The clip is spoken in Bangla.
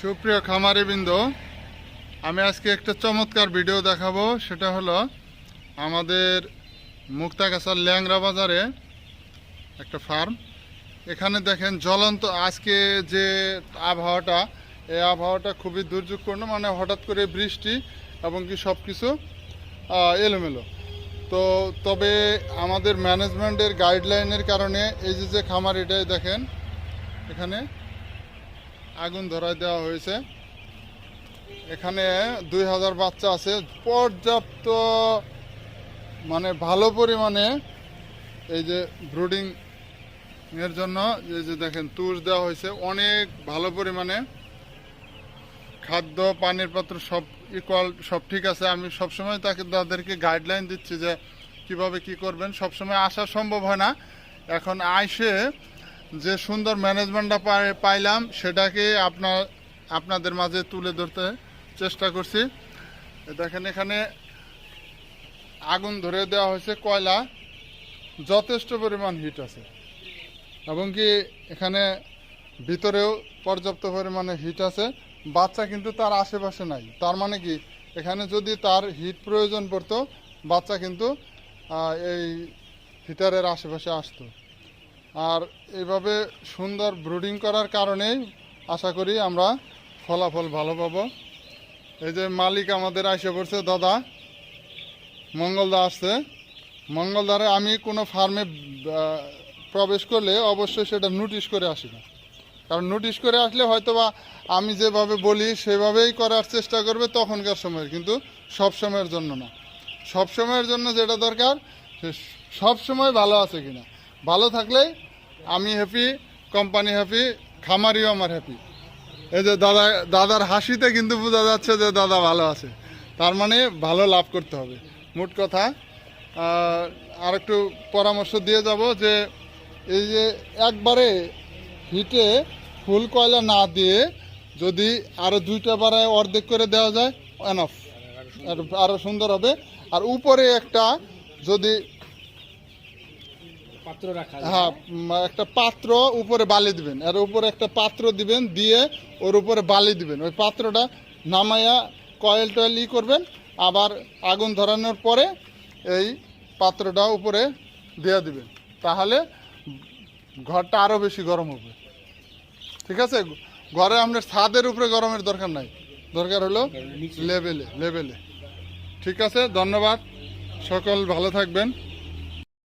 সুপ্রিয় খামারিবৃন্দ, আমি আজকে একটা চমৎকার ভিডিও দেখাবো। সেটা হলো আমাদের মুক্তাগাছার ল্যাংরা বাজারে একটা ফার্ম। এখানে দেখেন জ্বলন্ত আজকে যে আবহাওয়াটা, এই আবহাওয়াটা খুবই দুর্যোগপূর্ণ, মানে হঠাৎ করে বৃষ্টি এবং কি সব কিছু এলোমেলো। তো তবে আমাদের ম্যানেজমেন্টের গাইডলাইনের কারণে এই যে খামার, এটাই দেখেন এখানে আগুন ধরায় দেওয়া হয়েছে। এখানে 2000 বাচ্চা আছে, পর্যাপ্ত মানে ভালো পরিমাণে এই যে ব্রুডিং এর জন্য এই যে দেখেন তুষ দেওয়া হয়েছে, অনেক ভালো পরিমাণে খাদ্য পানির পাত্র সব ইকুয়াল, সব ঠিক আছে। আমি সবসময় তাদেরকে গাইডলাইন দিচ্ছি যে কিভাবে কি করবেন। সবসময় আসা সম্ভব হয় না, এখন আইসে যে সুন্দর ম্যানেজমেন্টটা পাইলাম সেটাকে আপনাদের মাঝে তুলে ধরতে চেষ্টা করছি। দেখেন এখানে আগুন ধরে দেওয়া হয়েছে, কয়লা যথেষ্ট পরিমাণ হিট আছে এবং কি এখানে ভিতরেও পর্যাপ্ত পরিমাণে হিট আছে। বাচ্চা কিন্তু তার আশেপাশে নাই, তার মানে কি এখানে যদি তার হিট প্রয়োজন পড়তো, বাচ্চা কিন্তু এই হিটারের আশেপাশে আসতো। আর এইভাবে সুন্দর ব্রুডিং করার কারণেই আশা করি আমরা ফলাফল ভালো পাবো। এই যে মালিক আমাদের আইসে পড়ছে, দাদা মঙ্গলদা আসছে। মঙ্গলদারে আমি কোনো ফার্মে প্রবেশ করলে অবশ্যই সেটা নোটিশ করে আসি না, কারণ নোটিশ করে আসলে হয়তোবা আমি যেভাবে বলি সেভাবেই করার চেষ্টা করবে তখনকার সময়ের, কিন্তু সব সময়ের জন্য না। সব সময়ের জন্য যেটা দরকার সে সব সময় ভালো আছে কিনা, ভালো থাকলেই আমি হ্যাপি, কোম্পানি হ্যাপি, খামারিও আমার হ্যাপি। এই যে দাদার হাসিতে কিন্তু বোঝা যাচ্ছে যে দাদা ভালো আছে, তার মানে ভালো লাভ করতে হবে। মোট কথা আর একটু পরামর্শ দিয়ে যাব যে এই যে একবারে হিটে ফুল কয়লা না দিয়ে যদি আরও 2টা বাড়ায় অর্ধেক করে দেওয়া যায়, এনাফ, আরও সুন্দর হবে। আর উপরে একটা যদি হ্যাঁ একটা পাত্র উপরে বালি দিবেন, এর উপরে একটা পাত্র দিবেন, দিয়ে ওর উপরে বালি দিবেন, ওই পাত্রটা নামাইয়া কয়েল টয়েল করবেন, আবার আগুন ধরানোর পরে এই পাত্রটা উপরে দিয়ে দিবেন, তাহলে ঘরটা আরও বেশি গরম হবে। ঠিক আছে, ঘরে আপনার ছাদের উপরে গরমের দরকার নাই, দরকার হলো লেভেলে। ঠিক আছে, ধন্যবাদ, সকল ভালো থাকবেন।